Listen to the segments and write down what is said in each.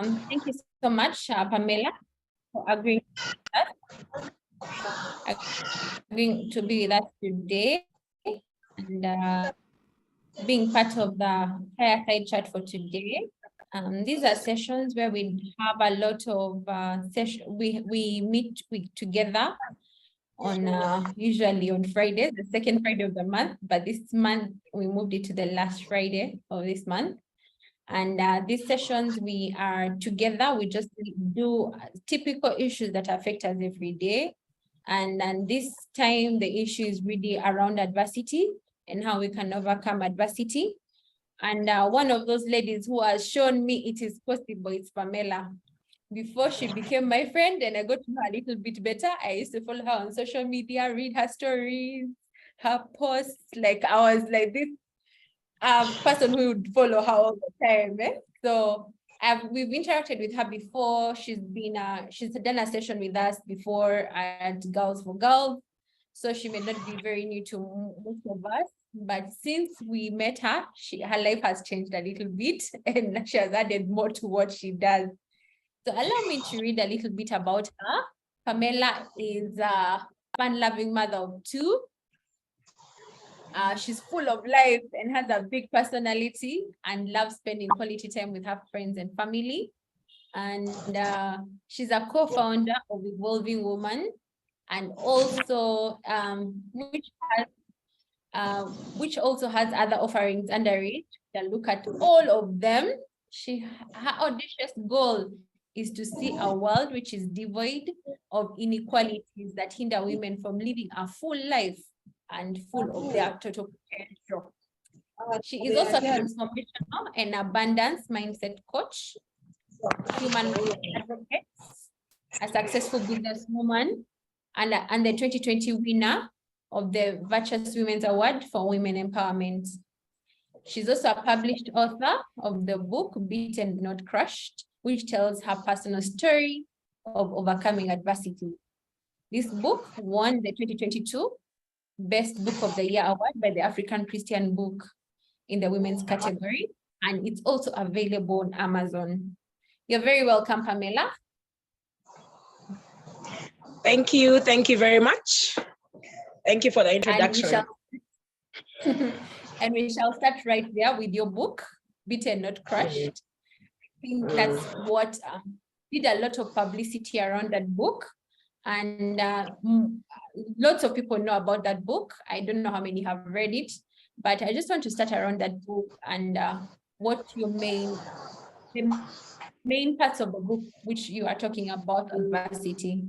Thank you so much, Pamela, for agreeing to be with us today and being part of the Fireside Chat for today. These are sessions where we have a lot of we meet together on usually on Fridays, the second Friday of the month, but this month we moved it to the last Friday of this month. And these sessions we are together, we just do typical issues that affect us every day. And this time the issue is really around adversity and how we can overcome adversity. And one of those ladies who has shown me it is possible, it's Pamela. Before she became my friend and I got to know a little bit better, I used to follow her on social media, read her stories, her posts. Like I was like this person who would follow her all the time. So we've interacted with her before. She's done a session with us before at Girls for Girls. So she may not be very new to most of us. But since we met her, her life has changed a little bit and she has added more to what she does. So allow me to read a little bit about her. Pamela is a fun-loving mother of two. She's full of life and has a big personality and loves spending quality time with her friends and family. And she's a co-founder of Evolving Woman, and also which also has other offerings under it. You can look at all of them. Her audacious goal is to see a world which is devoid of inequalities that hinder women from living a full life and full of their total potential. She is also a transformational and abundance mindset coach, human advocate, a successful businesswoman, and the 2020 winner of the Virtuous Women's Award for Women Empowerment. She's also a published author of the book Beaten Not Crushed, which tells her personal story of overcoming adversity. This book won the 2022 Best Book of the Year award by the African Christian Book in the women's category, and it's also available on Amazon. You're very welcome, Pamela. Thank you very much. Thank you for the introduction. And we shall start right there with your book, Beaten Not Crushed. I think that's what did a lot of publicity around that book. And lots of people know about that book. I don't know how many have read it, but I just want to start around that book and what your main parts of the book, which you are talking about adversity.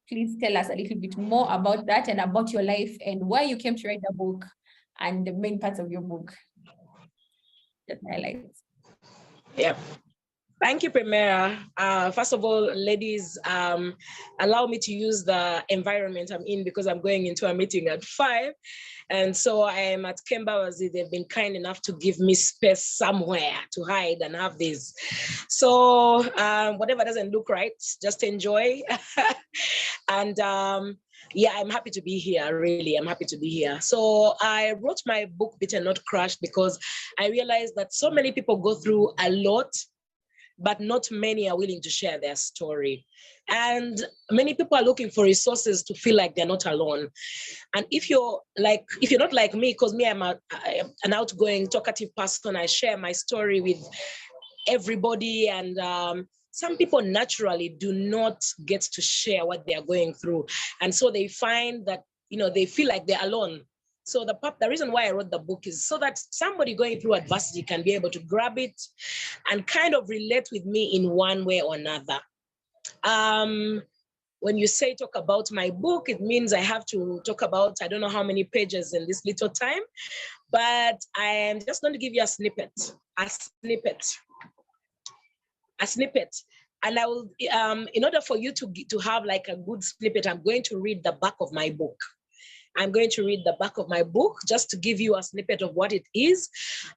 Please tell us a little bit more about that and about your life and why you came to write the book and the main parts of your book. Just highlights. Yeah. Thank you, Pamela. First of all, ladies, allow me to use the environment I'm in because I'm going into a meeting at 5. And so I am at Kembawazi. They've been kind enough to give me space somewhere to hide and have this. So whatever doesn't look right, just enjoy. And yeah, I'm happy to be here, really. I'm happy to be here. So I wrote my book, Beaten Not Crushed, because I realized that so many people go through a lot, but not many are willing to share their story. And many people are looking for resources to feel like they're not alone. And if you're not like me, because me, I'm an outgoing, talkative person, I share my story with everybody. And some people naturally do not get to share what they are going through. And so they find that, they feel like they're alone. So the reason why I wrote the book is so that somebody going through adversity can be able to grab it and kind of relate with me in one way or another. When you say talk about my book, it means I have to talk about, I don't know how many pages in this little time, but I am just going to give you a snippet. And I will, in order for you to have like a good snippet, I'm going to read the back of my book. I'm going to read the back of my book just to give you a snippet of what it is.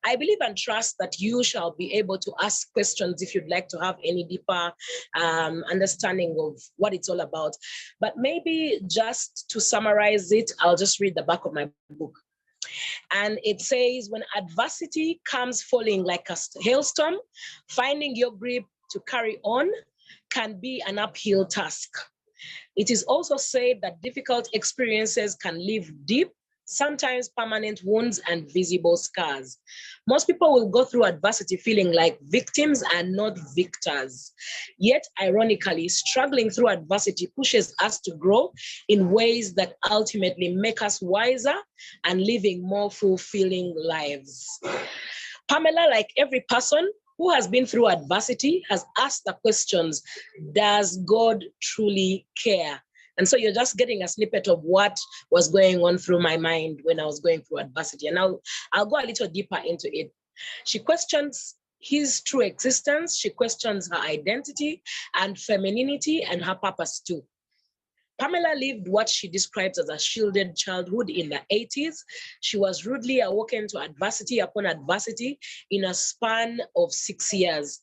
I believe and trust that you shall be able to ask questions if you'd like to have any deeper understanding of what it's all about. But maybe just to summarize it, I'll just read the back of my book. And it says, when adversity comes falling like a hailstorm, finding your grip to carry on can be an uphill task. It is also said that difficult experiences can leave deep, sometimes permanent wounds and visible scars. Most people will go through adversity feeling like victims and not victors. Yet, ironically, struggling through adversity pushes us to grow in ways that ultimately make us wiser and living more fulfilling lives. Pamela, like every person who has been through adversity, has asked the questions, does God truly care? And so you're just getting a snippet of what was going on through my mind when I was going through adversity. And I'll go a little deeper into it. She questions his true existence. She questions her identity and femininity and her purpose too. Pamela lived what she describes as a shielded childhood in the 80s. She was rudely awoken to adversity upon adversity in a span of 6 years.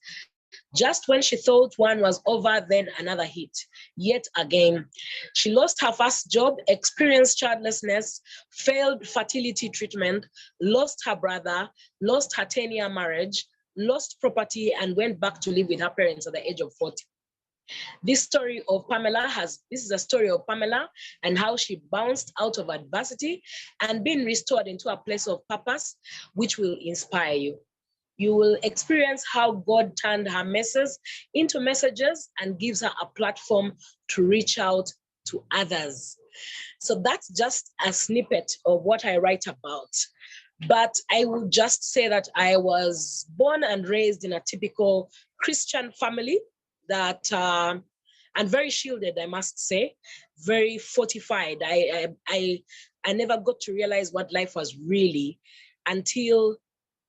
Just when she thought one was over, then another hit. Yet again, she lost her first job, experienced childlessness, failed fertility treatment, lost her brother, lost her 10-year marriage, lost property, and went back to live with her parents at the age of 40. This is a story of Pamela and how she bounced out of adversity and been restored into a place of purpose, which will inspire you. You will experience how God turned her messes into messages and gives her a platform to reach out to others. So that's just a snippet of what I write about. But I will just say that I was born and raised in a typical Christian family that, and very shielded, I must say, very fortified. I never got to realize what life was really until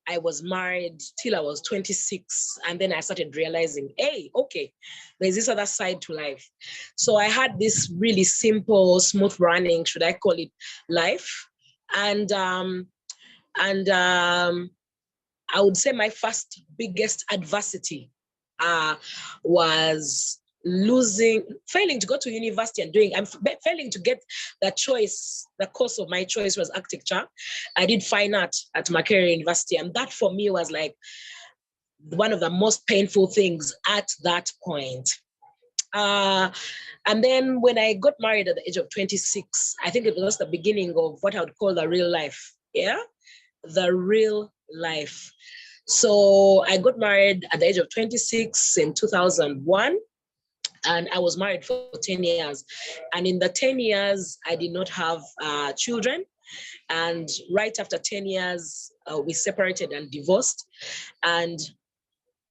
I was married, till I was 26. And then I started realizing, hey, okay, there's this other side to life. So I had this really simple, smooth running, should I call it, life. And I would say my first biggest adversity was failing to go to university I'm failing to get the course of my choice was architecture. I did fine art at Makerere University, and that for me was like one of the most painful things at that point. And then when I got married at the age of 26, I think it was the beginning of what I would call the real life. Yeah, the real life. So I got married at the age of 26 in 2001. And I was married for 10 years. And in the 10 years, I did not have children. And right after 10 years, we separated and divorced. And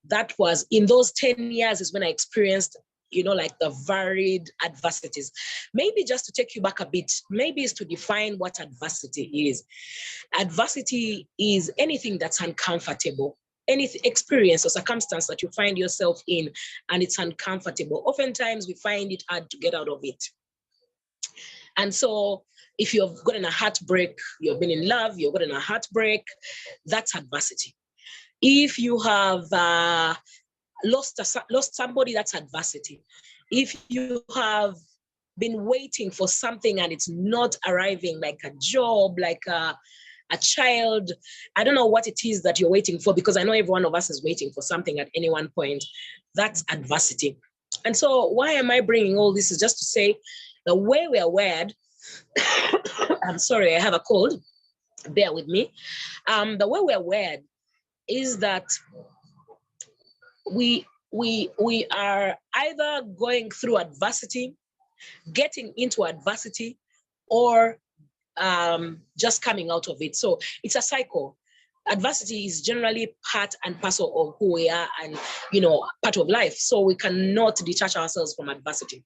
that was, in those 10 years is when I experienced, like the varied adversities. Maybe just to take you back a bit, maybe it's to define what adversity is. Adversity is anything that's uncomfortable, any experience or circumstance that you find yourself in and it's uncomfortable. Oftentimes we find it hard to get out of it. And so if you've gotten a heartbreak, you've been in love, you've gotten a heartbreak, that's adversity. If you have lost somebody, that's adversity. If you have been waiting for something and it's not arriving, like a job, like a child, I don't know what it is that you're waiting for, because I know every one of us is waiting for something at any one point. That's adversity. And so why am I bringing all this is just to say the way we are wired, I'm sorry, I have a cold, bear with me. The way we are wired is that we are either going through adversity, getting into adversity, or just coming out of it. So it's a cycle. Adversity is generally part and parcel of who we are and, part of life. So we cannot detach ourselves from adversity.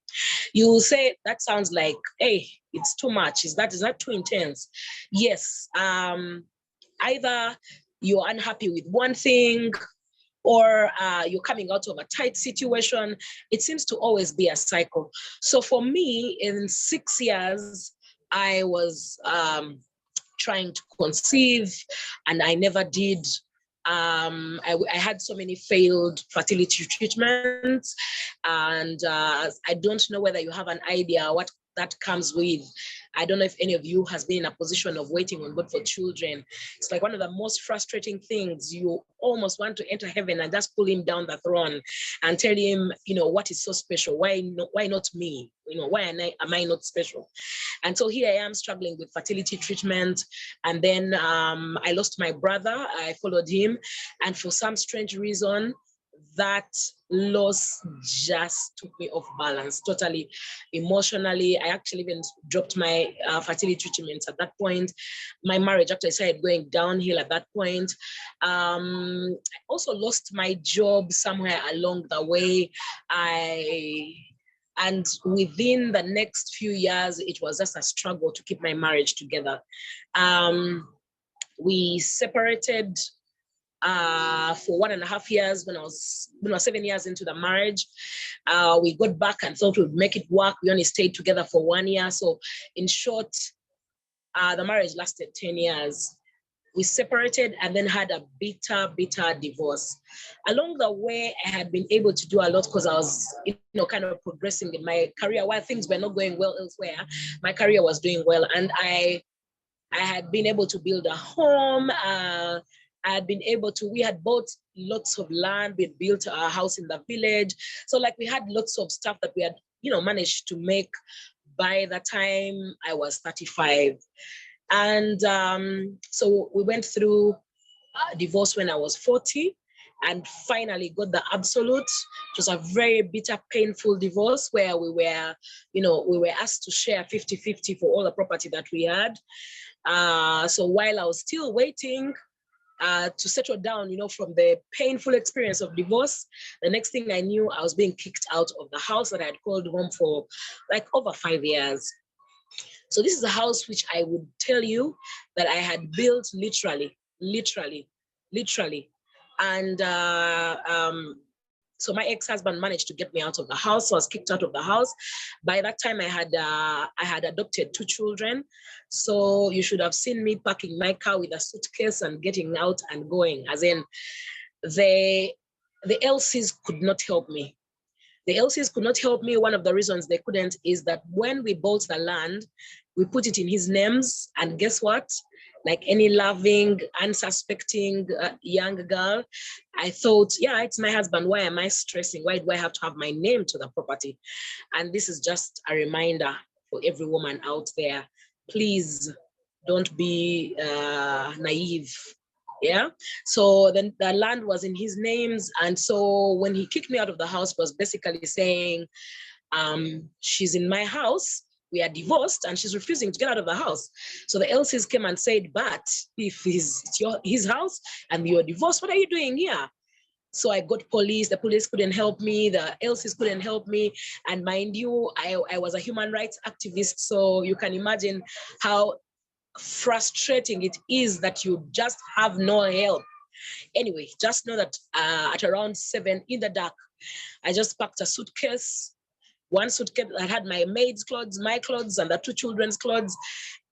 You will say, that sounds like, hey, it's too much. Is that too intense? Yes. Either you're unhappy with one thing, or you're coming out of a tight situation. It seems to always be a cycle. So for me, in 6 years, I was trying to conceive, and I never did. I had so many failed fertility treatments, and I don't know whether you have an idea what that comes with, I don't know if any of you has been in a position of waiting on God for children. It's like one of the most frustrating things. You almost want to enter heaven and just pull him down the throne and tell him, what is so special? Why not me? Why am I not special? And so here I am struggling with fertility treatment. And then I lost my brother. I followed him. And for some strange reason, that loss just took me off balance totally emotionally. I actually even dropped my fertility treatments at that point. My marriage actually started going downhill at that point. I also lost my job somewhere along the way. And within the next few years, it was just a struggle to keep my marriage together. We separated for 1.5 years when I was 7 years into the marriage. We got back and thought we'd make it work. We only stayed together for 1 year. So in short, the marriage lasted 10 years. We separated and then had a bitter divorce. Along the way, I had been able to do a lot because I was, kind of progressing in my career. While things were not going well elsewhere, my career was doing well. And I had been able to build a home. We had bought lots of land. We built a house in the village. So like we had lots of stuff that we had, managed to make by the time I was 35. And so we went through a divorce when I was 40 and finally got the absolute. It was a very bitter, painful divorce where we were asked to share 50-50 for all the property that we had. So while I was still waiting to settle down, from the painful experience of divorce, the next thing I knew, I was being kicked out of the house that I had called home for like over 5 years. So this is a house which I would tell you that I had built literally. And so my ex-husband managed to get me out of the house. So I was kicked out of the house. By that time, I had adopted 2 children. So you should have seen me parking my car with a suitcase and getting out and going. As in, the LCs could not help me. The LCs could not help me. One of the reasons they couldn't is that when we bought the land, we put it in his names. And guess what? Like any loving, unsuspecting young girl, I thought, yeah, it's my husband. Why am I stressing? Why do I have to have my name to the property? And this is just a reminder for every woman out there. Please don't be naive. Yeah. So then the land was in his names. And so when he kicked me out of the house, was basically saying, she's in my house. We are divorced and she's refusing to get out of the house. So the LCs came and said, but if it's his house and you're divorced, what are you doing here? So I got police. The police couldn't help me. The LCs couldn't help me. And mind you, I was a human rights activist. So you can imagine how frustrating it is that you just have no help. Anyway, just know that at around 7 in the dark, I just packed a suitcase. One suitcase that had my maid's clothes, my clothes, and the 2 children's clothes,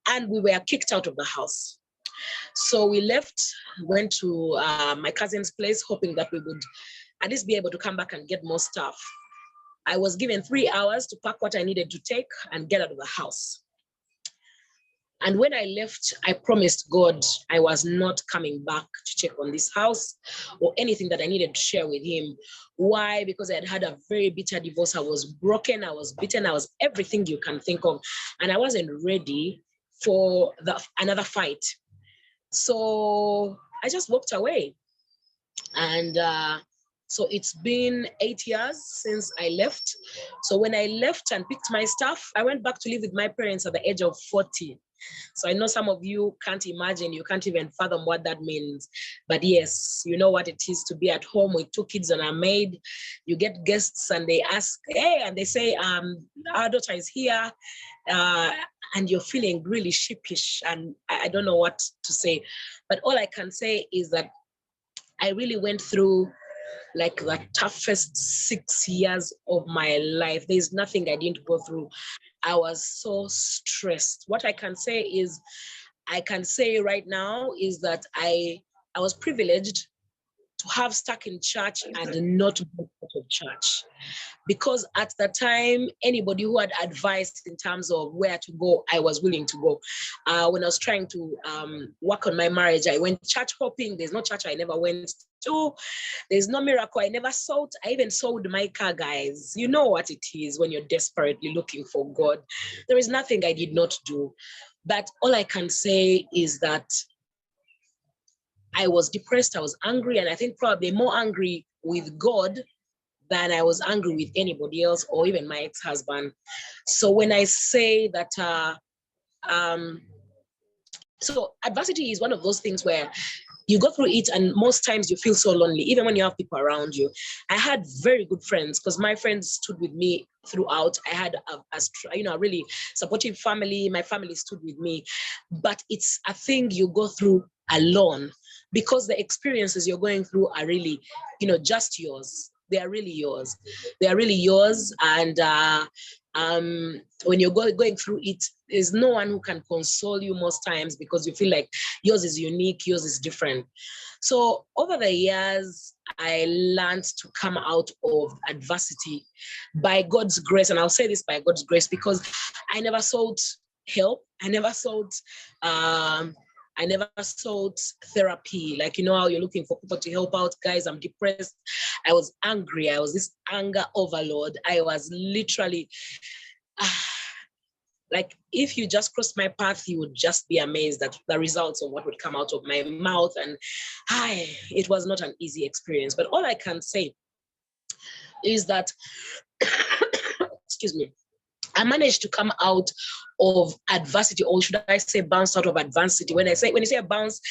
and we were kicked out of the house. So we left, went to my cousin's place, hoping that we would at least be able to come back and get more stuff. I was given 3 hours to pack what I needed to take and get out of the house. And when I left, I promised God I was not coming back to check on this house or anything that I needed to share with him. Why? Because I had had a very bitter divorce. I was broken, I was beaten, I was everything you can think of. And I wasn't ready for another fight. So I just walked away. And so it's been 8 years since I left. So when I left and picked my stuff, I went back to live with my parents at the age of 40. So I know some of you can't imagine, you can't even fathom what that means. But yes, you know what it is to be at home with 2 kids and a maid. You get guests and they ask, hey, and they say, our daughter is here. And you're feeling really sheepish and I don't know what to say. But all I can say is that I really went through like the toughest 6 years of my life. There's nothing I didn't go through. I was so stressed. What I can say right now is that I was privileged to have stuck in church and not go out of church. Because at the time, anybody who had advice in terms of where to go, I was willing to go. When I was trying to work on my marriage, I went church hopping. There's no church I never went to. There's no miracle I never sold. I even sold my car, guys. You know what it is when you're desperately looking for God. There is nothing I did not do. But all I can say is that I was depressed, I was angry, and I think probably more angry with God than I was angry with anybody else or even my ex-husband. So when I say that, so adversity is one of those things where you go through it and most times you feel so lonely, even when you have people around you. I had very good friends because my friends stood with me throughout. I had a really supportive family. My family stood with me, but it's a thing you go through alone because the experiences you're going through are really, just yours. They are really yours. They are really yours. And when you're going through it, there's no one who can console you most times because you feel like yours is unique, yours is different. So over the years, I learned to come out of adversity by God's grace. And I'll say this by God's grace because I never sought help. I never sought therapy. Like, how you're looking for people to help out. Guys, I'm depressed. I was angry. I was this anger overload. I was literally like, if you just crossed my path, you would just be amazed at the results of what would come out of my mouth. And it was not an easy experience. But all I can say is that, excuse me, I managed to come out of adversity, or should I say bounce out of adversity. When you say bounce,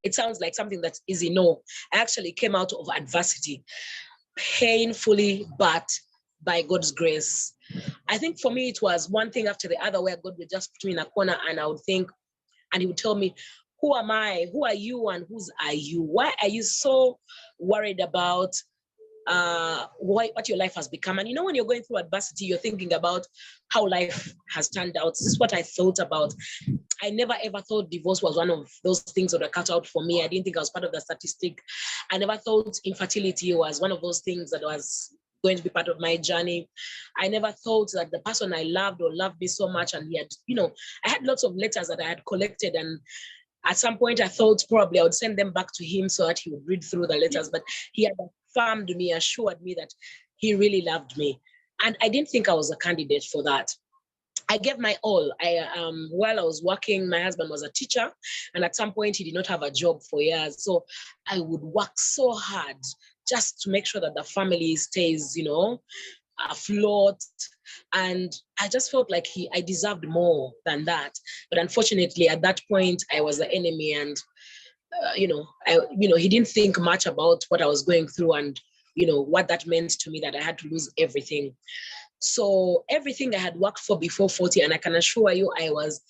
it sounds like something that's easy. No, I actually came out of adversity painfully, but by God's grace. I think for me, it was one thing after the other where God would just put me in a corner and I would think, and he would tell me, who am I? Who are you? And whose are you? Why are you so worried about what your life has become? And when you're going through adversity, you're thinking about how life has turned out. This is what I thought about. I never ever thought divorce was one of those things that were cut out for me. I didn't think I was part of the statistic. I never thought infertility was one of those things that was going to be part of my journey. I never thought that the person I loved or loved me so much, and he had, I had lots of letters that I had collected, and at some point I thought probably I would send them back to him so that he would read through the letters, but he had affirmed me, assured me that he really loved me. And I didn't think I was a candidate for that. I gave my all. While I was working, my husband was a teacher, and at some point he did not have a job for years. So I would work so hard just to make sure that the family stays, afloat. And I just felt like I deserved more than that. But unfortunately, at that point, I was the enemy, and he didn't think much about what I was going through and what that meant to me, that I had to lose everything. So everything I had worked for before 40, and I can assure you, I was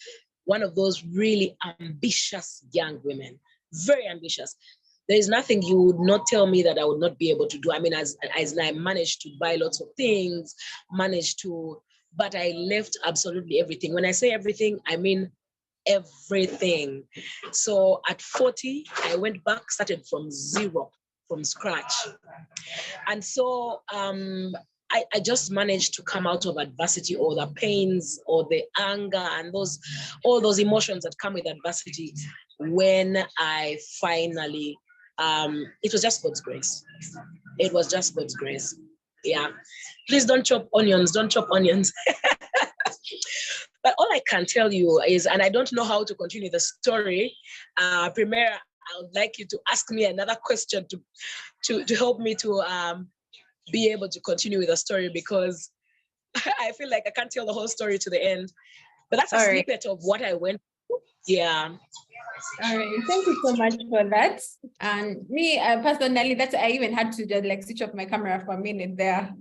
one of those really ambitious young women, very ambitious. There is nothing you would not tell me that I would not be able to do. I mean, as I managed to buy lots of things, but I left absolutely everything. When I say everything, I mean everything. So at 40, I went back, started from zero, from scratch. And so I just managed to come out of adversity, or the pains or the anger and all those emotions that come with adversity when I finally, it was just God's grace. It was just God's grace. Yeah. Please don't chop onions. Don't chop onions. But all I can tell you is, and I don't know how to continue the story, Primera, I would like you to ask me another question to help me to be able to continue with the story, because I feel like I can't tell the whole story to the end. But that's a snippet of what I went through. Yeah. All right. Thank you so much for that. And me personally, I even had to just switch off my camera for a minute there.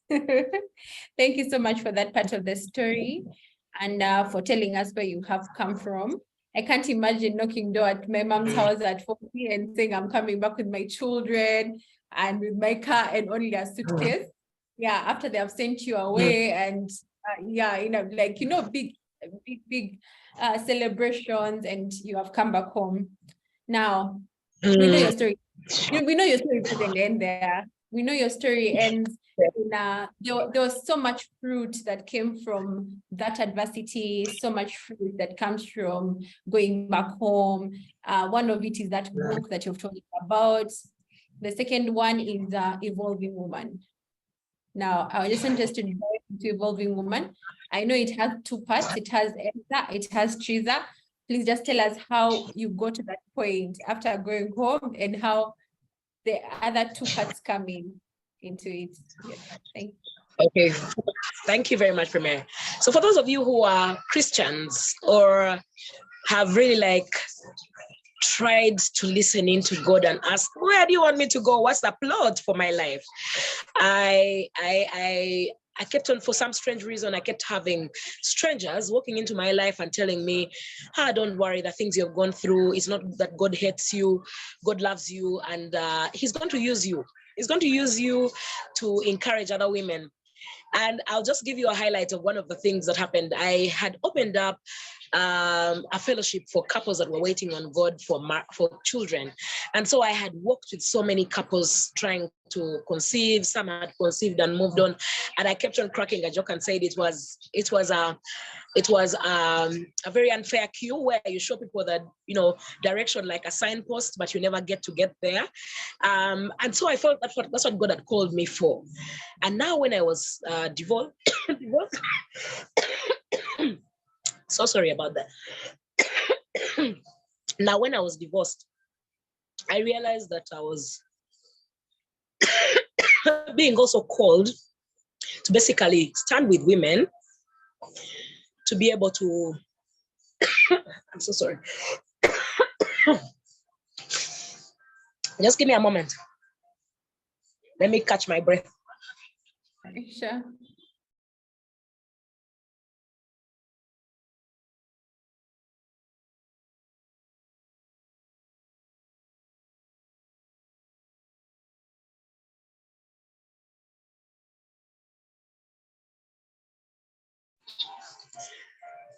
Thank you so much for that part of the story, and for telling us where you have come from. I can't imagine knocking door at my mom's house at 40 and saying I'm coming back with my children and with my car and only a suitcase. Yeah, after they have sent you away, and big celebrations, and you have come back home. Now, we know your story we know your story doesn't end there. We know your story ends in there was so much fruit that came from that adversity, so much fruit that comes from going back home. One of it is that book that you've told us about. The second one is Evolving Woman. Now, I just want us to dive into Evolving Woman. I know it has two parts. It has Elsa, it has Chiza. Please just tell us how you got to that point after going home and how the other two parts come into it. Yes, thank you. Okay, thank you very much, Premier. So for those of you who are Christians or have really tried to listen into God and ask, where do you want me to go? What's the plot for my life? I kept on, for some strange reason, I kept having strangers walking into my life and telling me, don't worry, the things you've gone through, it's not that God hates you, God loves you, and he's going to use you. He's going to use you to encourage other women. And I'll just give you a highlight of one of the things that happened. I had opened up a fellowship for couples that were waiting on God for children. And so I had worked with so many couples trying to conceive. Some had conceived and moved on. And I kept on cracking a joke and said it was a very unfair queue where you show people that, direction like a signpost, but you never get there. And so I felt that's what God had called me for. And now when I was divorced, so sorry about that. Now, when I was divorced, I realized that I was being also called to basically stand with women to be able to, I'm so sorry. Just give me a moment. Let me catch my breath. Sure.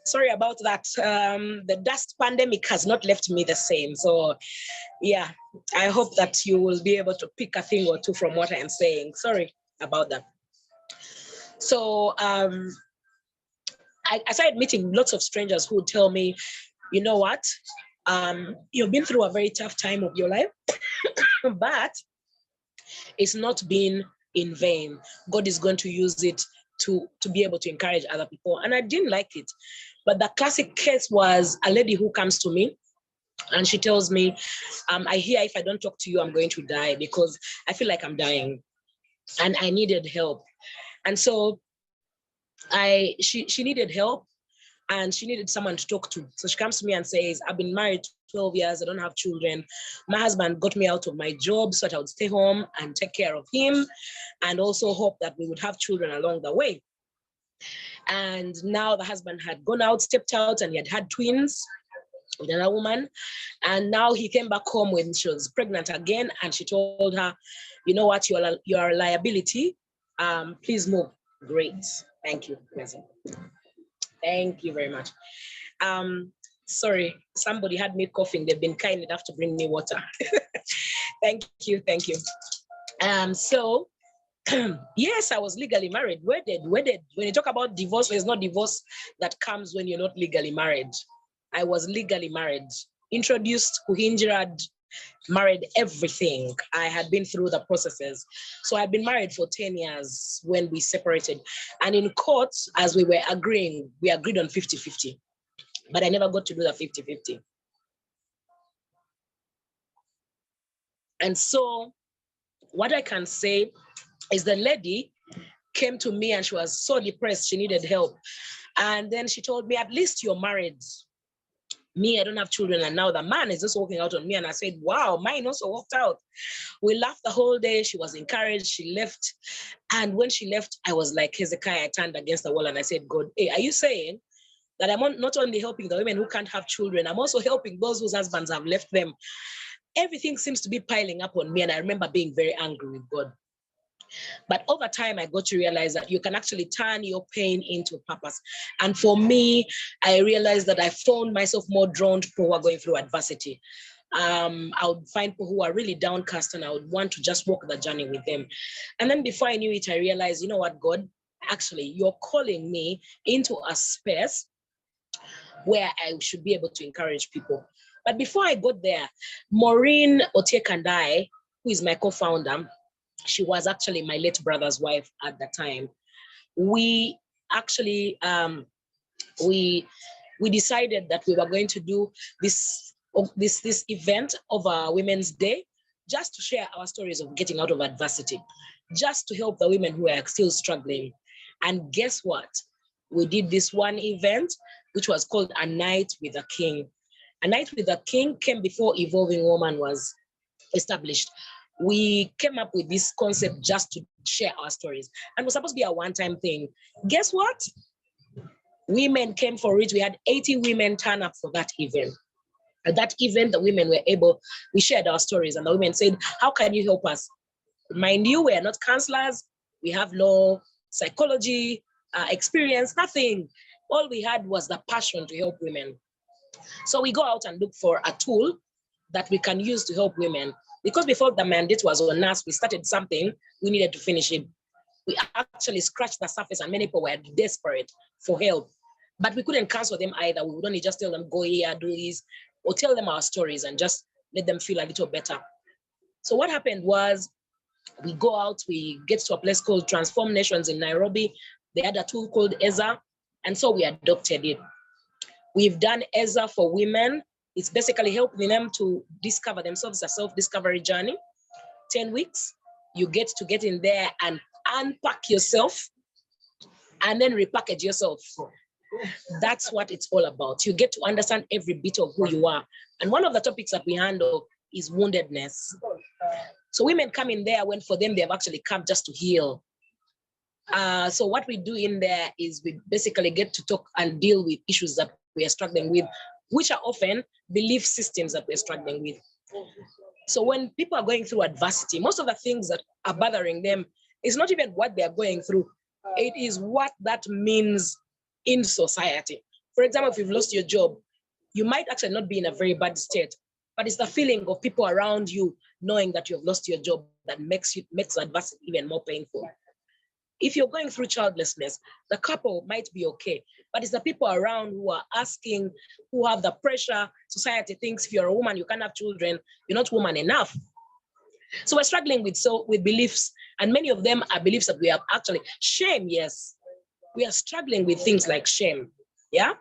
Sorry about that. The dust pandemic has not left me the same. So yeah, I hope that you will be able to pick a thing or two from what I'm saying. Sorry about that. So I started meeting lots of strangers who would tell me, you know what, you've been through a very tough time of your life, but it's not been in vain. God is going to use it to be able to encourage other people. And I didn't like it. But the classic case was a lady who comes to me and she tells me, I hear if I don't talk to you, I'm going to die because I feel like I'm dying and I needed help. And so she needed help and she needed someone to talk to. So she comes to me and says, I've been married 12 years, I don't have children. My husband got me out of my job so that I would stay home and take care of him and also hope that we would have children along the way. And now the husband had gone out, stepped out, and he had twins with another woman. And now he came back home when she was pregnant again, and she told her, you know what, you're a liability. Please move. Great. Thank you. Thank you very much. Sorry, somebody had me coughing. They've been kind enough to bring me water. Thank you. So yes, I was legally married. Wedded. When you talk about divorce, there's no divorce that comes when you're not legally married. I was legally married, introduced, kuhinjirad, married, everything. I had been through the processes. So I'd been married for 10 years when we separated. And in court, as we were agreeing, we agreed on 50-50. But I never got to do the 50-50. And so what I can say is the lady came to me and she was so depressed, she needed help. And then she told me, at least you're married. Me, I don't have children. And now the man is just walking out on me. And I said, wow, mine also walked out. We laughed the whole day. She was encouraged. She left. And when she left, I was like Hezekiah. I turned against the wall and I said, God, hey, are you saying that I'm not only helping the women who can't have children, I'm also helping those whose husbands have left them? Everything seems to be piling up on me. And I remember being very angry with God. But over time, I got to realize that you can actually turn your pain into purpose. And for me, I realized that I found myself more drawn to people who are going through adversity. I would find people who are really downcast and I would want to just walk the journey with them. And then before I knew it, I realized, you know what, God, actually, you're calling me into a space where I should be able to encourage people. But before I got there, Maureen Otiekandai, who is my co-founder, she was actually my late brother's wife at the time. We actually, we decided that we were going to do this event of Women's Day, just to share our stories of getting out of adversity, just to help the women who are still struggling. And guess what? We did this one event, which was called A Night with a King. A Night with a King came before Evolving Woman was established. We came up with this concept just to share our stories. And it was supposed to be a one-time thing. Guess what? Women came for it. We had 80 women turn up for that event. At that event, the women were able, we shared our stories, and the women said, how can you help us? Mind you, we are not counselors. We have no psychology experience, nothing. All we had was the passion to help women. So we go out and look for a tool that we can use to help women. Because before the mandate was on us, we started something, we needed to finish it. We actually scratched the surface and many people were desperate for help. But we couldn't counsel them either. We would only just tell them, go here, do this, or tell them our stories and just let them feel a little better. So what happened was, we go out, we get to a place called Transform Nations in Nairobi. They had a tool called EZA, and so we adopted it. We've done EZA for women. It's basically helping them to discover themselves, a self-discovery journey. 10 weeks, you get to get in there and unpack yourself and then repackage yourself. That's what it's all about. You get to understand every bit of who you are. And one of the topics that we handle is woundedness. So women come in there when for them, they've actually come just to heal. So what we do in there is we basically get to talk and deal with issues that we are struggling with, which are often belief systems that we're struggling with. So when people are going through adversity, most of the things that are bothering them is not even what they're going through. It is what that means in society. For example, if you've lost your job, you might actually not be in a very bad state, but it's the feeling of people around you knowing that you've lost your job that makes adversity even more painful. If you're going through childlessness, the couple might be okay, but it's the people around who are asking, who have the pressure. Society thinks if you're a woman, you can't have children, you're not woman enough. So we're struggling with beliefs, and many of them are beliefs that we have actually. Shame, yes. We are struggling with things like shame, yeah?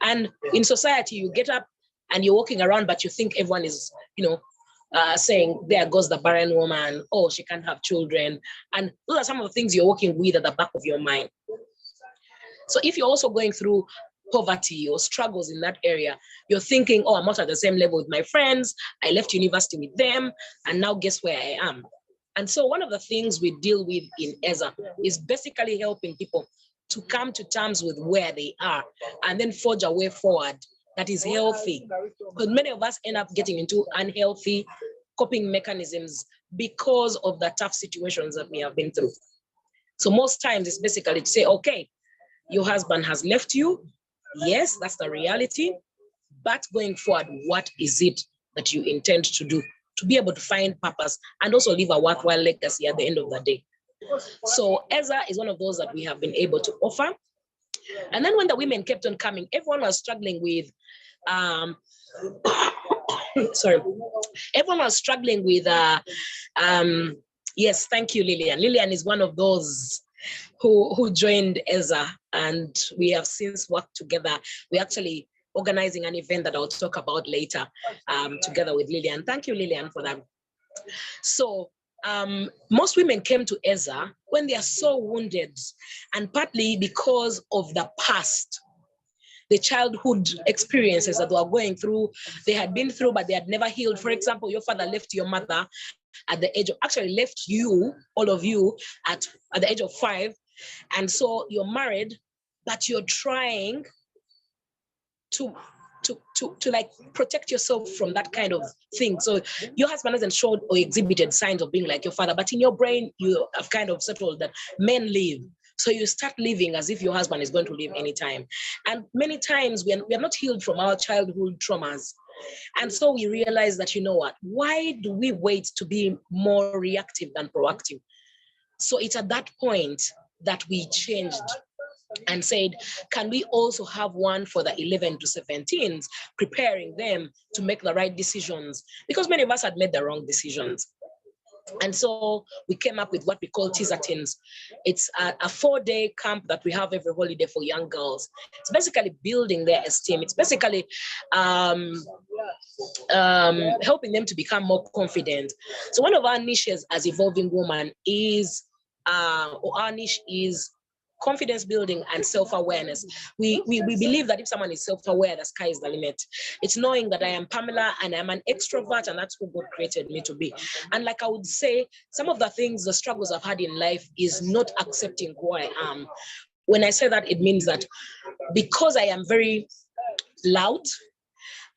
And in society, you get up and you're walking around, but you think everyone is, saying, there goes the barren woman, oh, she can't have children. And those are some of the things you're working with at the back of your mind. So if you're also going through poverty or struggles in that area, you're thinking, oh, I'm not at the same level with my friends. I left university with them, and now guess where I am? And so one of the things we deal with in EZA is basically helping people to come to terms with where they are and then forge a way forward that is healthy. Because many of us end up getting into unhealthy coping mechanisms because of the tough situations that we have been through. So most times it's basically to say, okay, your husband has left you. Yes, that's the reality. But going forward, what is it that you intend to do to be able to find purpose and also leave a worthwhile legacy at the end of the day? So EZA is one of those that we have been able to offer. And then when the women kept on coming, everyone was struggling with, everyone was struggling with, yes, thank you, Lillian. Lillian is one of those who joined EZA, and we have since worked together. We're actually organizing an event that I'll talk about later together with Lillian. Thank you, Lillian, for that. So most women came to EZA when they are so wounded, and partly because of the past, the childhood experiences that they were going through, they had been through, but they had never healed. For example, your father left your mother at the age of, actually left you, all of you, at the age of 5. And so you're married, but you're trying to like protect yourself from that kind of thing. So your husband hasn't showed or exhibited signs of being like your father, but in your brain, you have kind of settled that men live. So you start living as if your husband is going to live anytime. And many times we are not healed from our childhood traumas. And so we realized that, you know what, why do we wait to be more reactive than proactive? So it's at that point that we changed and said, can we also have one for the 11 to 17s, preparing them to make the right decisions? Because many of us had made the wrong decisions. And so we came up with what we call teaser teams. It's a 4-day camp that we have every holiday for young girls. It's basically building their esteem. It's basically helping them to become more confident. So one of our niches as Evolving Woman is, or our niche is confidence building and self-awareness. We believe that if someone is self-aware, the sky is the limit. It's knowing that I am Pamela and I'm an extrovert and that's who God created me to be. And like I would say, some of the things, the struggles I've had in life is not accepting who I am. When I say that, it means that because I am very loud,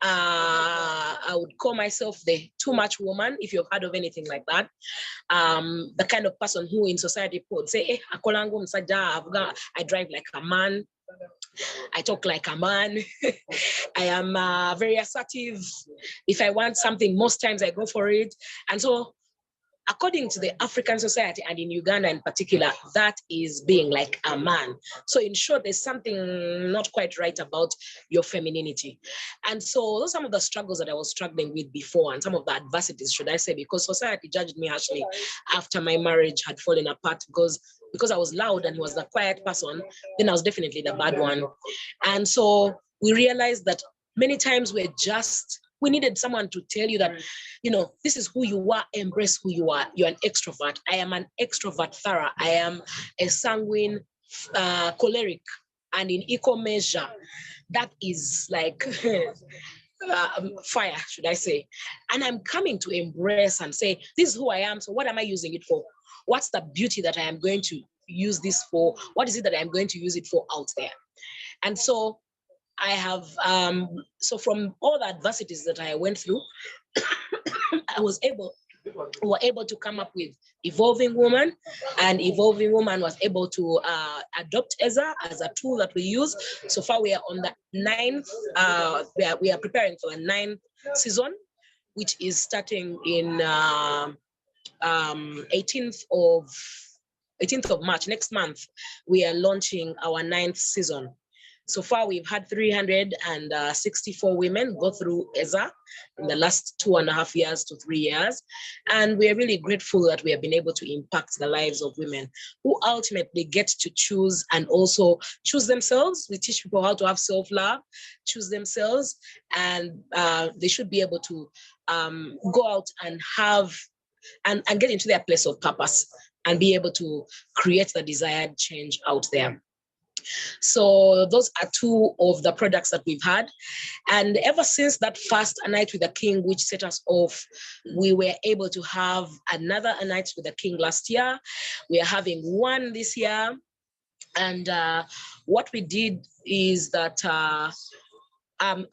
I would call myself the too much woman, if you've heard of anything like that. The kind of person who in society would say, I drive like a man, I talk like a man, I am very assertive. If I want something, most times I go for it. And so according to the African society and in Uganda in particular, that is being like a man. So in short, there's something not quite right about your femininity. And so those are some of the struggles that I was struggling with before and some of the adversities, should I say, because society judged me harshly after my marriage had fallen apart because I was loud and he was the quiet person, then I was definitely the bad one. And so we realized that many times we needed someone to tell you that, you know, this is who you are, embrace who you are. You're an extrovert. I am an extrovert thorough. I am a sanguine, choleric, and in equal measure. That is like fire, should I say. And I'm coming to embrace and say, this is who I am. So what am I using it for? What's the beauty that I am going to use this for? What is it that I'm going to use it for out there? And so I have, so from all the adversities that I went through, we were able to come up with Evolving Woman, and Evolving Woman was able to adopt EZA as a tool that we use. So far, we are on the 9th, we are preparing for the 9th season, which is starting in 18th of March, next month. We are launching our 9th season. So far, we've had 364 women go through EZA in the last 2.5 years to 3 years. And we are really grateful that we have been able to impact the lives of women who ultimately get to choose and also choose themselves. We teach people how to have self-love, choose themselves, and they should be able to go out and have and get into their place of purpose and be able to create the desired change out there. So those are two of the products that we've had. And ever since that first A Night with the King, which set us off, we were able to have another A Night with the King last year. We are having one this year. And what we did is that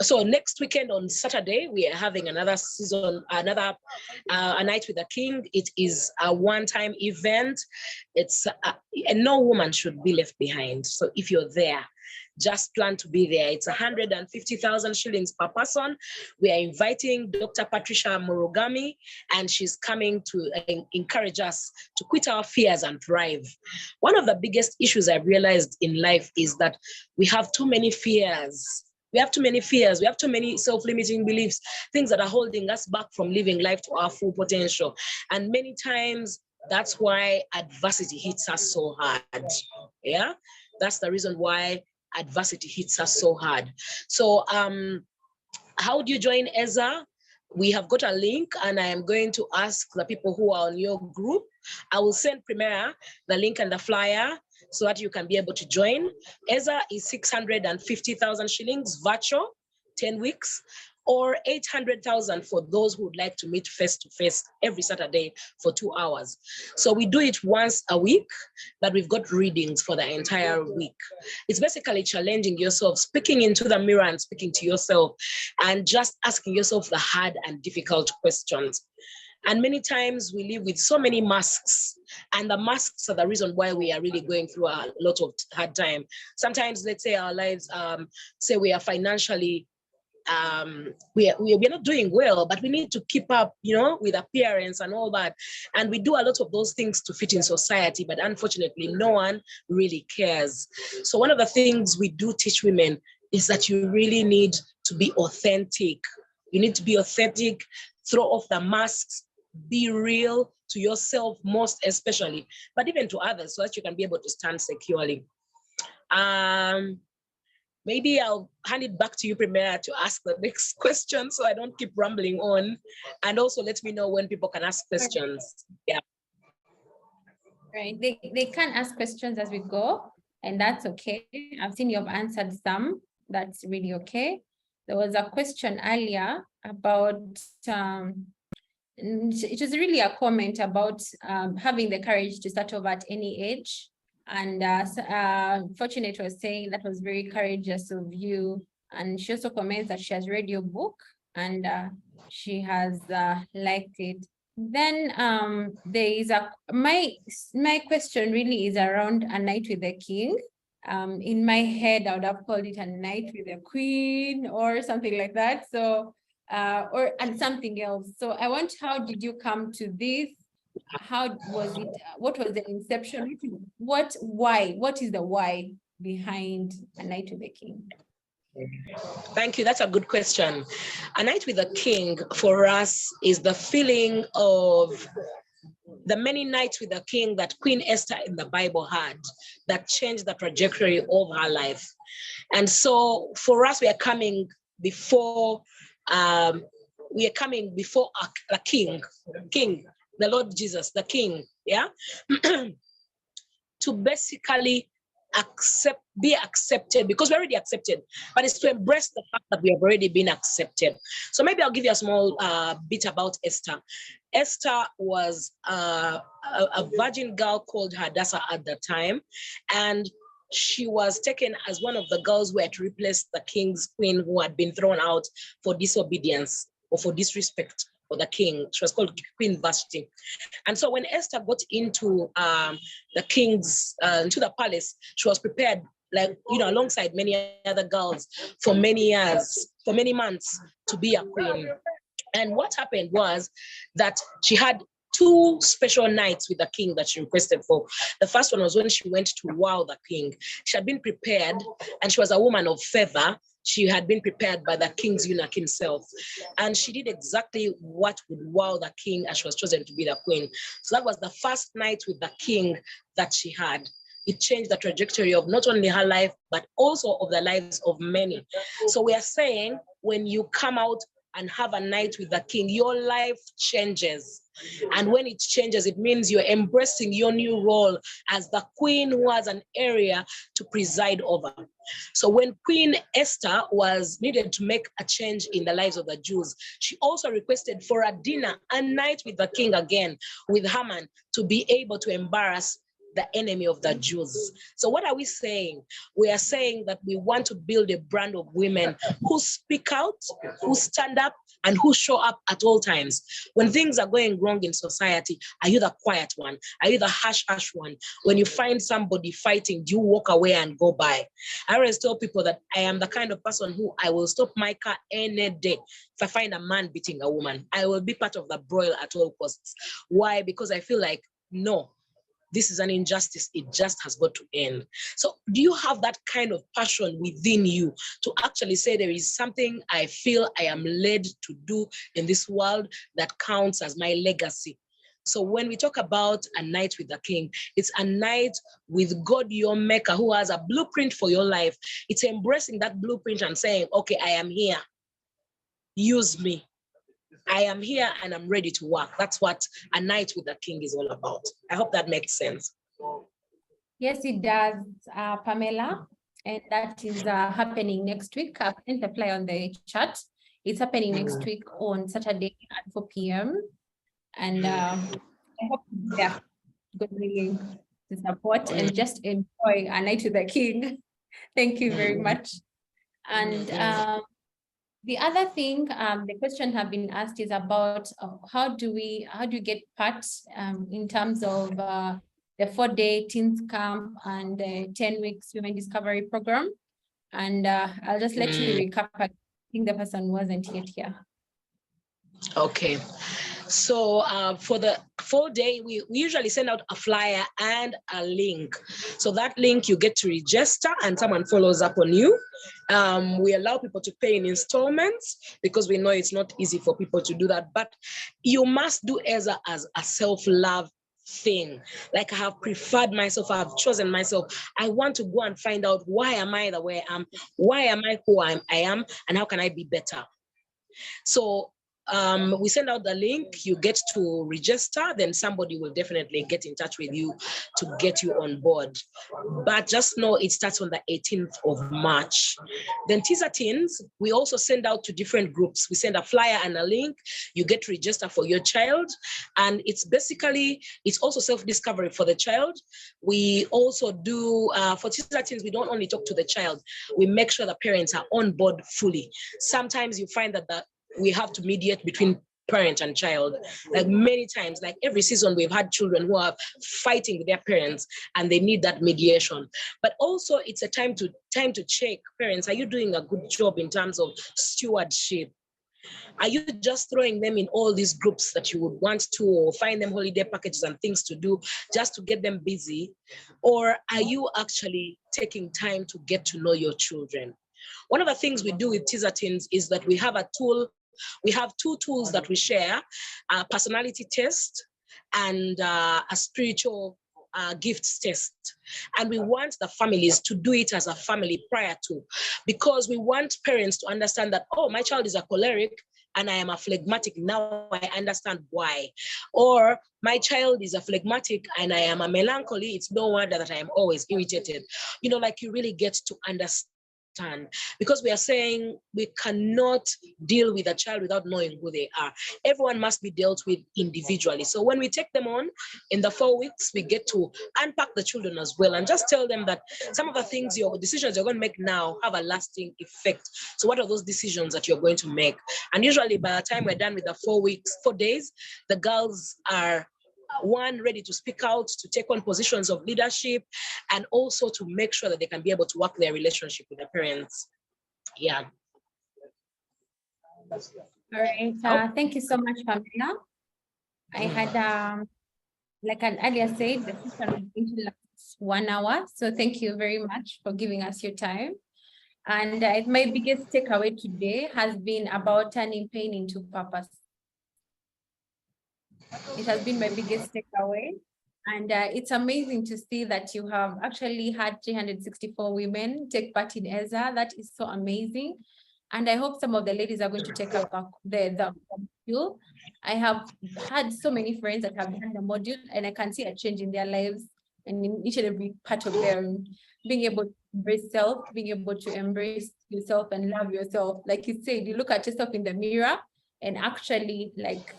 so next weekend on Saturday, we are having another season, another A Night with the King. It is a one-time event. It's and no woman should be left behind. So if you're there, just plan to be there. It's 150,000 shillings per person. We are inviting Dr. Patricia Murugami, and she's coming to encourage us to quit our fears and thrive. One of the biggest issues I've realized in life is that we have too many fears. We have too many fears. We have too many self-limiting beliefs, things that are holding us back from living life to our full potential. And many times, that's why adversity hits us so hard. Yeah, that's the reason why adversity hits us so hard. So how do you join EZA? We have got a link, and I am going to ask the people who are on your group. I will send Primera the link and the flyer so that you can be able to join. EZA is 650,000 shillings virtual, 10 weeks, or 800,000 for those who would like to meet face-to-face every Saturday for 2 hours. So we do it once a week, but we've got readings for the entire week. It's basically challenging yourself, speaking into the mirror and speaking to yourself, and just asking yourself the hard and difficult questions. And many times we live with so many masks, and the masks are the reason why we are really going through a lot of hard time. Sometimes, let's say our lives, say we are financially we're not doing well, but we need to keep up, with appearance and all that. And we do a lot of those things to fit in society, but unfortunately, no one really cares. So one of the things we do teach women is that you really need to be authentic. You need to be authentic, throw off the masks, be real to yourself, most especially, but even to others, so that you can be able to stand securely. Maybe I'll hand it back to you, Pamela, to ask the next question so I don't keep rambling on. And also let me know when people can ask questions. Yeah. Right. They can ask questions as we go, and that's okay. I've seen you have answered some. That's really okay. There was a question earlier about, it was really a comment about having the courage to start over at any age. And Fortunate was saying that was very courageous of you. And she also comments that she has read your book and she has liked it. Then there is my question really is around A Night with the King. In my head, I would have called it A Night with the Queen or something like that. So and something else. So I want, how did you come to this? How was it? What was the inception? Why? What is the why behind A Night with the King? Thank you. That's a good question. A Night with the King for us is the feeling of the many nights with the king that Queen Esther in the Bible had that changed the trajectory of her life. And so for us, we are coming before a king, the Lord Jesus, the King, yeah, to basically be accepted, because we're already accepted, but it's to embrace the fact that we have already been accepted. So maybe I'll give you a small bit about Esther. Esther was a virgin girl called Hadassah at the time, and she was taken as one of the girls who had to replace the king's queen who had been thrown out for disobedience or for disrespect for the king. She was called Queen Vashti. And so when Esther got into the king's, into the palace, she was prepared, alongside many other girls for many years, for many months, to be a queen. And what happened was that she had 2 special nights with the king that she requested for. The first one was when she went to wow the king. She had been prepared, and she was a woman of favor. She had been prepared by the king's eunuch himself. And she did exactly what would wow the king, and she was chosen to be the queen. So that was the first night with the king that she had. It changed the trajectory of not only her life, but also of the lives of many. So we are saying, when you come out and have a night with the king, your life changes. And when it changes, it means you're embracing your new role as the queen who has an area to preside over. So when Queen Esther was needed to make a change in the lives of the Jews, she also requested for a dinner, a night with the king again, with Haman, to be able to embarrass the enemy of the Jews. So what are we saying? We are saying that we want to build a brand of women who speak out, who stand up, and who show up at all times. When things are going wrong in society, are you the quiet one? Are you the harsh one? When you find somebody fighting, do you walk away and go by? I always tell people that I am the kind of person who I will stop my car any day. If I find a man beating a woman, I will be part of the broil at all costs. Why? Because I feel like, no, this is an injustice. It just has got to end. So do you have that kind of passion within you to actually say there is something I feel I am led to do in this world that counts as my legacy? So when we talk about a night with the king, it's a night with God, your maker, who has a blueprint for your life. It's embracing that blueprint and saying, okay, I am here. Use me. I am here and I'm ready to work. That's what a night with the king is all about. I hope that makes sense. Yes, it does, Pamela. And that is happening next week. I've sent the flyer on the chat. It's happening next week on Saturday at 4 p.m. And I hope you're there. God willing, to support and just enjoy A Night with the King. Thank you very much. And the other thing, the question have been asked is about how do you get parts in terms of the 4-day teens camp and the 10 weeks women discovery program. And I'll just let you recap think the person wasn't yet here. Okay. So for the full day, we usually send out a flyer and a link. So that link, you get to register and someone follows up on you. We allow people to pay in installments because we know it's not easy for people to do that. But you must do EZA as a self-love thing. Like I have preferred myself, I have chosen myself. I want to go and find out, why am I the way I am? Why am I who I am? And how can I be better? So we send out the link, you get to register, then somebody will definitely get in touch with you to get you on board. But just know it starts on the 18th of March. Then teaser teens, we also send out to different groups. We send a flyer and a link, you get to register for your child. And it's also self-discovery for the child. We also do, for teaser teens, we don't only talk to the child, we make sure the parents are on board fully. Sometimes you find that we have to mediate between parent and child. Like many times, like every season, we've had children who are fighting with their parents and they need that mediation. But also it's a time to check parents, are you doing a good job in terms of stewardship? Are you just throwing them in all these groups that you would want to, or find them holiday packages and things to do just to get them busy? Or are you actually taking time to get to know your children? One of the things we do with teaser teens is that we have we have two tools that we share, a personality test and a spiritual gifts test. And we want the families to do it as a family prior to, because we want parents to understand that, oh, my child is a choleric and I am a phlegmatic. Now I understand why. Or my child is a phlegmatic and I am a melancholy. It's no wonder that I am always irritated. You know, like you really get to understand. Because we are saying we cannot deal with a child without knowing who they are. Everyone must be dealt with individually. So when we take them on in the 4 weeks, we get to unpack the children as well and just tell them that some of the things, your decisions you're going to make now have a lasting effect. So what are those decisions that you're going to make? And usually by the time we're done with the 4 days, the girls are ready to speak out, to take on positions of leadership, and also to make sure that they can be able to work their relationship with their parents. Yeah. All right. Thank you so much, Pamela. I had, like an earlier said, the session was going to last 1 hour. So thank you very much for giving us your time. And my biggest takeaway today has been about turning pain into purpose. It has been my biggest takeaway. And it's amazing to see that you have actually had 364 women take part in EZA. That is so amazing. And I hope some of the ladies are going to take up the module. I have had so many friends that have done the module, and I can see a change in their lives and in each and every part of them, being able to embrace self, being able to embrace yourself and love yourself. Like you said, you look at yourself in the mirror and actually like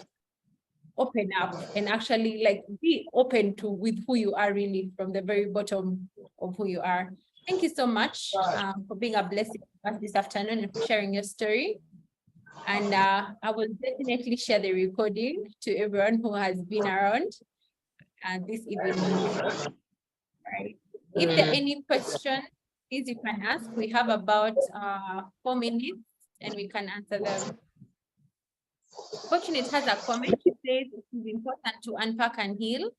open up and actually like be open to with who you are really from the very bottom of who you are. Thank you so much for being a blessing to us this afternoon and for sharing your story. And I will definitely share the recording to everyone who has been around this evening. Right. If there are any questions, please you can ask. We have about 4 minutes and we can answer them. Fortunate has a comment. She says it is important to unpack and heal.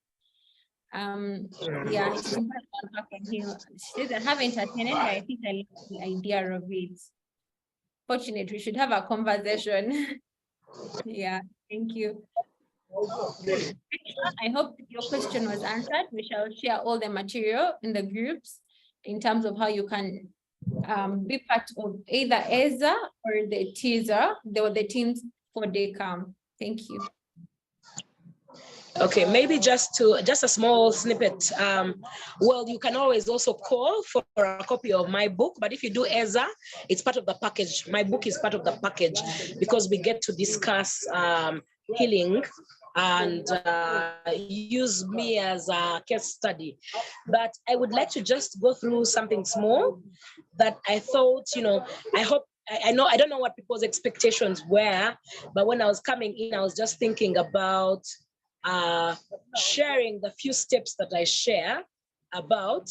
Yeah, it is important to unpack and heal. She says, I haven't attended, but I think I like the idea of it. Fortunate, we should have a conversation. Yeah, thank you. I hope your question was answered. We shall share all the material in the groups in terms of how you can be part of either EZA or the teaser, the team's 4-day camp. Thank you. Okay, maybe just a small snippet. Well, you can always also call for a copy of my book, but if you do EZA, it's part of the package. My book is part of the package because we get to discuss healing and use me as a case study. But I would like to just go through something small that I thought, I don't know what people's expectations were, but when I was coming in, I was just thinking about sharing the few steps that I share about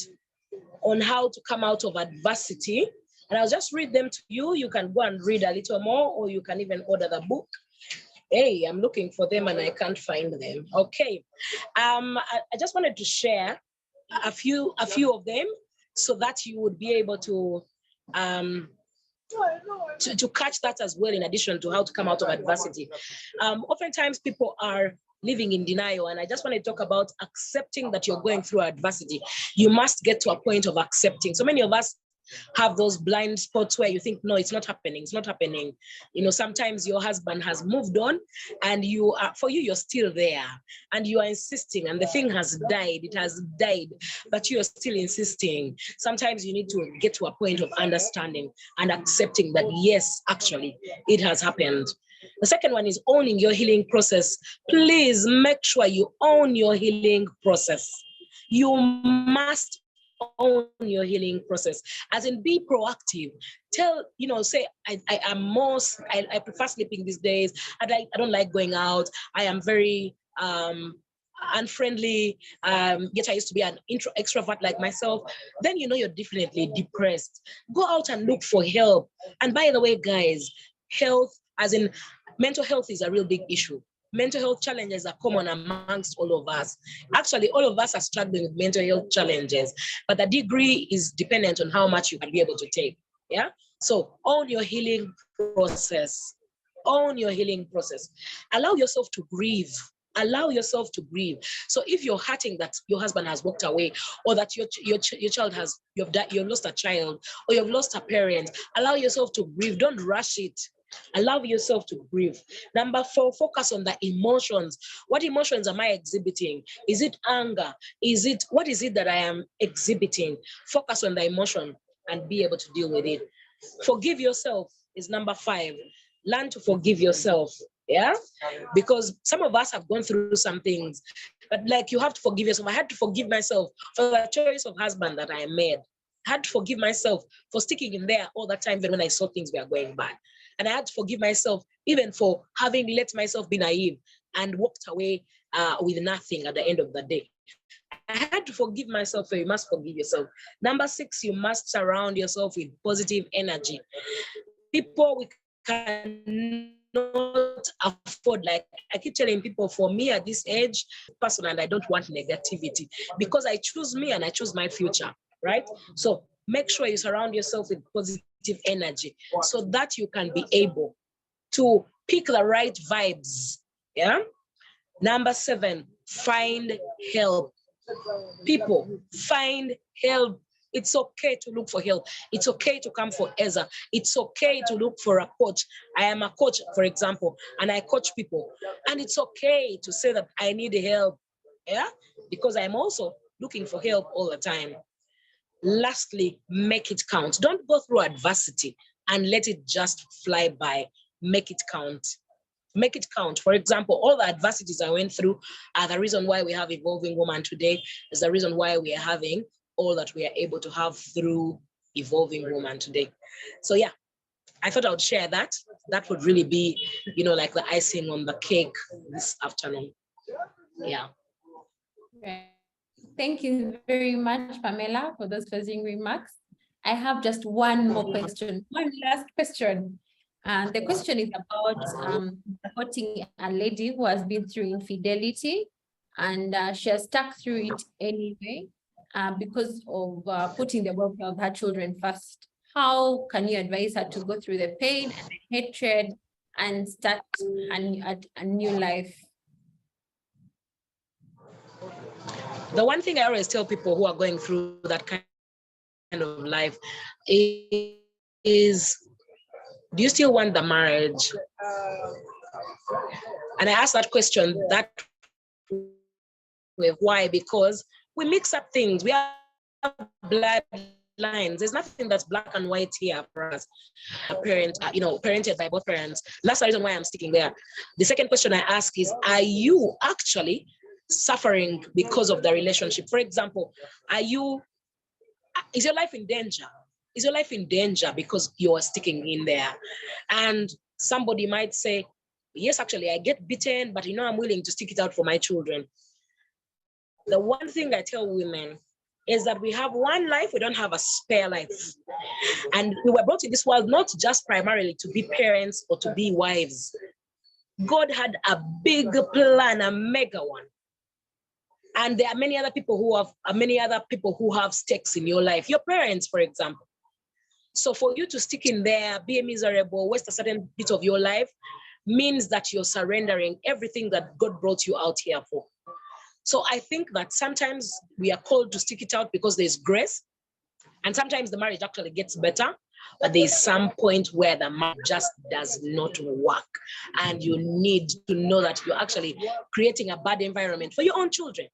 on how to come out of adversity And I'll just read them to you. You can go and read a little more, or you can even order the book. Hey, I'm looking for them and I can't find them. Okay. I just wanted to share a few of them so that you would be able to catch that as well, in addition to how to come out of adversity. Oftentimes people are living in denial, and I just want to talk about accepting that you're going through adversity. You must get to a point of accepting. So many of us have those blind spots where you think, no, it's not happening, it's not happening. You know, sometimes your husband has moved on and you're still there and you are insisting, and the thing has died, it has died, but you're still insisting. Sometimes you need to get to a point of understanding and accepting that, yes, actually, it has happened. The second one is owning your healing process. Please make sure you own your healing process. You must own your healing process, as in be proactive. Tell, say, I prefer sleeping these days. I don't like going out. I am very unfriendly, yet I used to be an extrovert like myself. Then you're definitely depressed. Go out and look for help. And by the way, guys, health, as in mental health, is a real big issue. Mental health challenges are common amongst all of us. Actually, all of us are struggling with mental health challenges, but the degree is dependent on how much you can be able to take. Yeah. So own your healing process. Own your healing process. Allow yourself to grieve. Allow yourself to grieve. So if you're hurting that your husband has walked away, or that your child you've lost a child, or you've lost a parent, allow yourself to grieve. Don't rush it. Allow yourself to grieve. Number 4, focus on the emotions. What emotions am I exhibiting? Is it anger? What is it that I am exhibiting? Focus on the emotion and be able to deal with it. Forgive yourself is number 5. Learn to forgive yourself. Yeah, because some of us have gone through some things, but like, you have to forgive yourself. I had to forgive myself for the choice of husband that I made. I had to forgive myself for sticking in there all the time, even when I saw things were going bad. And I had to forgive myself even for having let myself be naive and walked away with nothing at the end of the day. I had to forgive myself, so you must forgive yourself. Number 6, you must surround yourself with positive energy. People we cannot afford, like I keep telling people, for me at this age, person, and I don't want negativity, because I choose me and I choose my future, right? So make sure you surround yourself with positive energy so that you can be able to pick the right vibes. Yeah. Number 7, find help. People, find help. It's okay to look for help. It's okay to come for Eza. It's okay to look for a coach. I am a coach, for example, and I coach people. And it's okay to say that I need help. Yeah, because I'm also looking for help all the time. Lastly, make it count. Don't go through adversity and let it just fly by. Make it count. Make it count. For example, all the adversities I went through are the reason why we have Evolving Woman today. Is the reason why we are having all that we are able to have through Evolving Woman today. So yeah, I thought I would share that. That would really be, like the icing on the cake this afternoon. Yeah. Right. Thank you very much, Pamela, for those closing remarks. I have just one more question, one last question. And the question is about supporting a lady who has been through infidelity, and she has stuck through it anyway because of putting the welfare of her children first. How can you advise her to go through the pain and the hatred and start a new life? The one thing I always tell people who are going through that kind of life is, do you still want the marriage? And I ask that question that way. Why? Because we mix up things. We have bloodlines. There's nothing that's black and white here for us. A parent, parented by both parents. That's the reason why I'm sticking there. The second question I ask is, are you actually suffering because of the relationship? For example, is your life in danger? Is your life in danger because you are sticking in there? And somebody might say, yes, actually, I get beaten, but I'm willing to stick it out for my children. The one thing I tell women is that we have one life, we don't have a spare life. And we were brought in this world not just primarily to be parents or to be wives. God had a big plan, a mega one. And there are many other people who have stakes in your life. Your parents, for example. So for you to stick in there, be a miserable, waste a certain bit of your life, means that you're surrendering everything that God brought you out here for. So I think that sometimes we are called to stick it out because there's grace. And sometimes the marriage actually gets better, but there's some point where the marriage just does not work. And you need to know that you're actually creating a bad environment for your own children.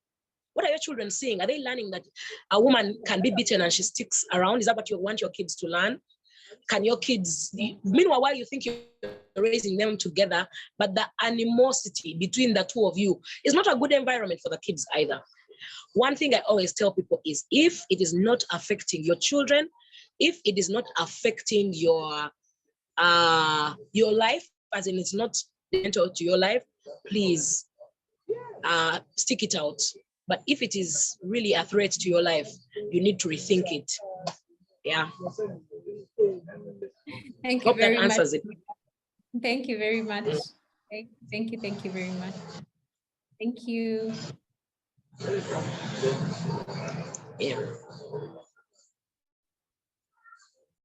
What are your children seeing? Are they learning that a woman can be beaten and she sticks around? Is that what you want your kids to learn? Can your kids, meanwhile, while you think you're raising them together, but the animosity between the two of you is not a good environment for the kids either. One thing I always tell people is if it is not affecting your children, if it is not affecting your life, as in it's not detrimental to your life, please stick it out. But if it is really a threat to your life, you need to rethink it. Yeah. Thank you very much. Answers it. Thank you very much. Thank you very much. Thank you. Yeah.